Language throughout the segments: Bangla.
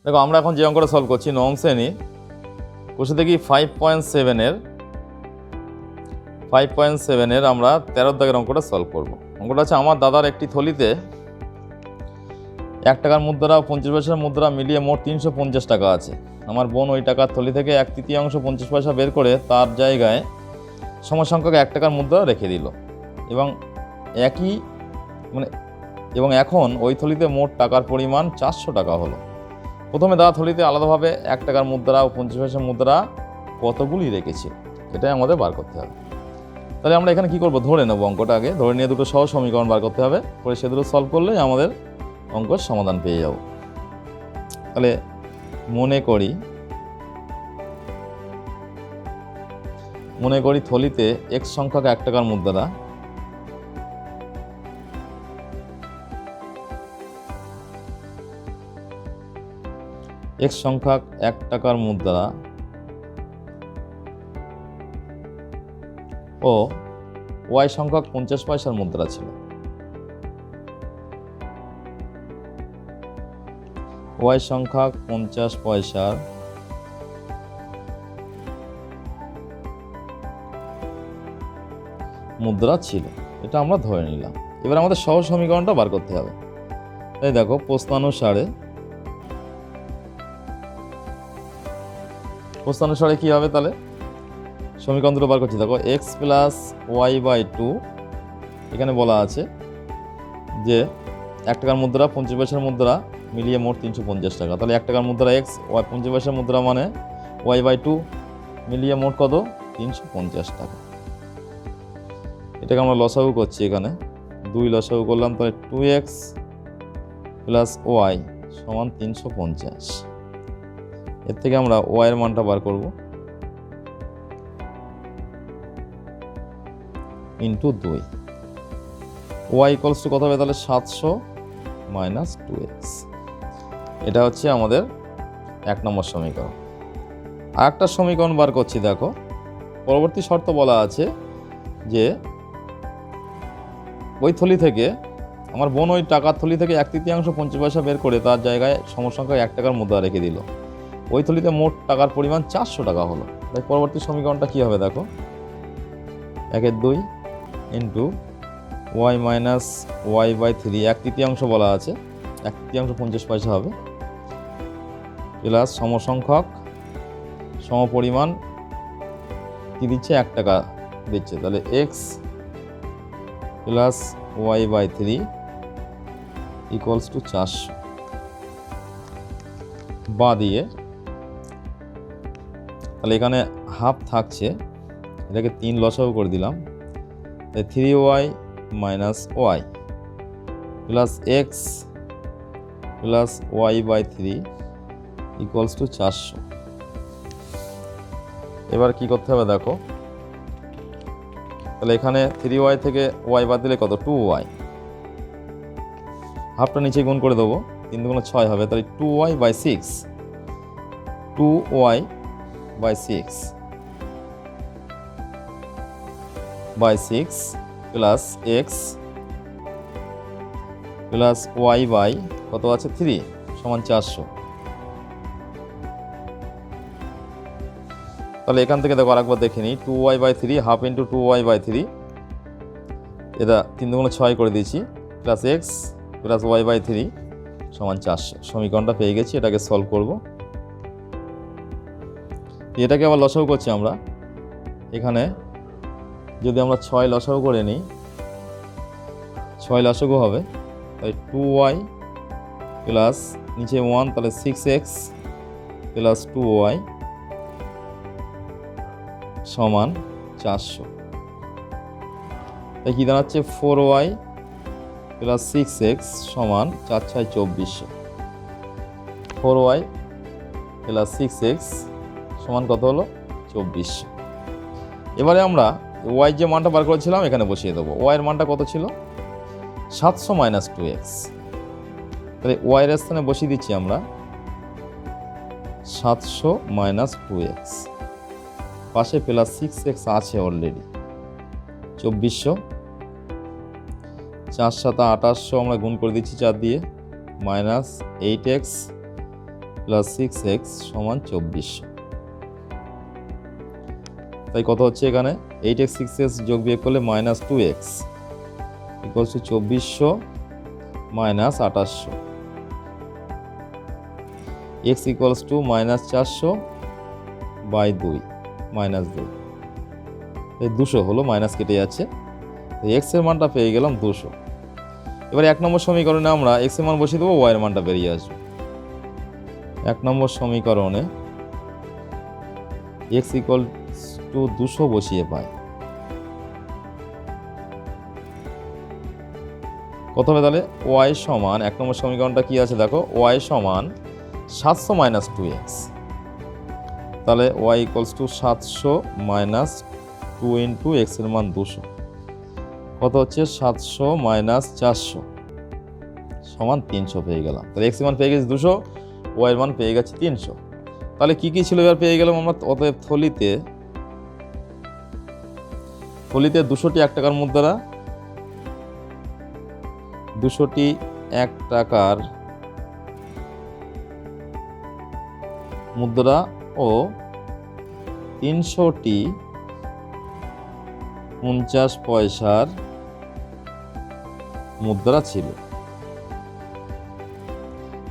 দেখো আমরা এখন যে অঙ্কটা সলভ করছি নবম শ্রেণী কোষে দেখি 5.7 এর আমরা 13 দাগের অঙ্কটা সলভ করব। অঙ্কটা হচ্ছে আমার দাদার একটি থলিতে 1 টাকার মুদ্রা ও 50 পয়সার মুদ্রা মিলিয়ে মোট 350 টাকা আছে। আমার বোন ওই টাকার থলি থেকে 1/3 50 পয়সা বের করে তার জায়গায় সমসংখ্যক 1 টাকার মুদ্রা রেখে দিল এবং এখন ওই থলিতে মোট টাকার পরিমাণ 400 টাকা হলো। প্রথমে দাদা থলিতে আলাদাভাবে 1 টাকার মুদ্রা ও 50 পয়সার মুদ্রা কতগুলি রেখেছে, এটাই আমাদের বার করতে হবে। তাহলে আমরা এখানে কি করব, ধরে নেব অঙ্কটা আগে, ধরে নিয়ে দুটো সহজ সমীকরণ বার করতে হবে, করে সে দুটো সলভ করলেই আমাদের অঙ্কের সমাধান পেয়ে যাব। তাহলে মনে করি থলিতে x সংখ্যক 1 টাকার মুদ্রা x সংখ্যক 1 টাকার মুদ্রা ও y সংখ্যক 50 পয়সার মুদ্রা ছিল। y সংখ্যক 50 পয়সার মুদ্রা ছিল, এটা আমরা ধরে নিলাম। এবার আমাদের সহজ সমীকরণটা বার করতে হবে। তাই দেখো প্রস্তানুসারে কি হবে, তাহলে সমীকরণ দুটো বার করছি। দেখো x প্লাস ওয়াই বাই 2, এখানে বলা আছে যে 1 টাকার মুদ্রা 50 পয়সার মুদ্রা মিলিয়ে মোট 350 টাকা। তাহলে 1 টাকার মুদ্রা x, 50 পয়সার মুদ্রা মানে ওয়াই বাই 2 মিলিয়ে মোট কত, 350 টাকা। এটাকে আমরা লসাগু করছি, এখানে 2 লসাগু করলাম, তাহলে 2x প্লাস ওয়াই সমান 350। এর থেকে আমরা ওয়াই এর মানটা বার করব, ইন্টু 2। ওয়াই ইকুয়ালস টু কত হবে, তাহলে 700 মাইনাস 2x। এটা হচ্ছে আমাদের 1 নম্বর সমীকরণ। আর একটা সমীকরণ বার করছি। দেখো পরবর্তী শর্ত বলা আছে যে ওই থলি থেকে আমার বোন ওই টাকার থলি থেকে 1/3 50 পয়সা বের করে তার জায়গায় সমসংখ্যক 1 টাকার মুদ্রা রেখে দিল। ওই থলিতে মোট টাকার পরিমাণ 400 টাকা হলো। তাই পরবর্তী সমীকরণটা কী হবে, দেখো 1/2 into y minus y by 3, 1/3 বলা আছে, 1/3 50 পয়সা হবে, প্লাস সমসংখ্যক সমপরিমাণ কী দিচ্ছে, 1 টাকা দিচ্ছে। তাহলে x plus y by 3 equals to 400। বা দিয়ে তাহলে এখানে হাফ থাকছে, এটাকে 3 লসাগু করে দিলাম, তাই 3y minus y plus x plus y by 3 equals to 400। এবার কি করতে হবে, দেখো তাহলে এখানে 3y থেকে y বাদ দিলে কত, 2y, হাফটা নিচে গুণ করে দেবো, 3 দুগুণ 6 হবে, তাহলে 2y by 6, 2y by 6 by 6 plus x plus y by কত আছে 3 সমান 400। তাহলে এখান থেকে দেখো আরেকবার দেখে নিই, 2y by 3 half into 2y by 3, এটা 3 দুগুণ 6 করে দিয়েছি, plus x plus y by 3 সমান 400। সমীকরণটা পেয়ে গেছি, এটাকে সলভ করব। এটাকে আবার লসাগু করছি আমরা। এখানে যদি আমরা 6 লসাগু করে নিই, 6 লসাগু হবে, তাই 2y প্লাস নিচে 1, তাহলে 6x প্লাস 2y সমান 400। তাই কী দাঁড়াচ্ছে, 4y প্লাস 6x সমান 4 6 2400। 4y প্লাস 6x সমান কত হলো, 2400। এবারে আমরা ওয়াই যে মানটা বার করেছিলাম এখানে বসিয়ে দেবো। ওয়াইয়ের মানটা কত ছিল, 700 মাইনাস 2x। তাহলে ওয়াইয়ের স্থানে বসিয়ে দিচ্ছি আমরা 700 মাইনাস 2x, পাশে প্লাস 6x আছে অলরেডি, 2400, 4 7 2800 আমরা গুণ করে দিচ্ছি 4 দিয়ে, মাইনাস 8x প্লাস 6x সমান 2400। তাই কত হচ্ছে এখানে 8x 6x যোগ বিয়োগ করলে minus 2x equals to 2400 minus 2800, x equals to minus 400 by 2 minus 2, এই 200 হলো, মাইনাস কেটে যাচ্ছে। তো x এর মানটা পেয়ে গেলাম 200। এবার 1 নম্বর সমীকরণে আমরা x এর মান বসিয়ে দেবো, y এর মানটা বেরিয়ে আসবে। 1 নম্বর সমীকরণে x ইকুয়ালস টু 200 বসিয়ে পাই, কত হবে তাহলে y সমান 1 নম্বর সমীকরণটা কি আছে দেখো, y সমান 700 মাইনাস 2x, তাহলে y equals to 700 minus 2 into x এর মান 200, কত হচ্ছে 700 মাইনাস 400 সমান 300 পেয়ে গেলাম। তাহলে x এর মান পেয়ে গেছি 200, y এর মান পেয়ে গেছি 300। তাহলে কি কি ছিল এবার পেয়ে গেলাম আমরা। অতএব থলিতে 200টি 1 টাকার মুদ্রা, 200টি 1 টাকার মুদ্রা ও 300টি 50 পয়সার মুদ্রা ছিল।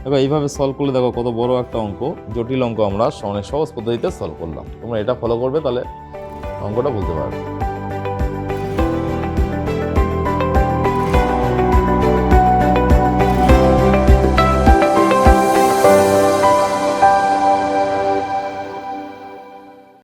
দেখো এইভাবে সলভ করলে দেখো কত বড় একটা অঙ্ক, জটিল অঙ্ক আমরা অনেক সহজ পদ্ধতিতে সলভ করলাম। তোমরা এটা ফলো করবে, তাহলে অঙ্কটা বুঝতে পারবে।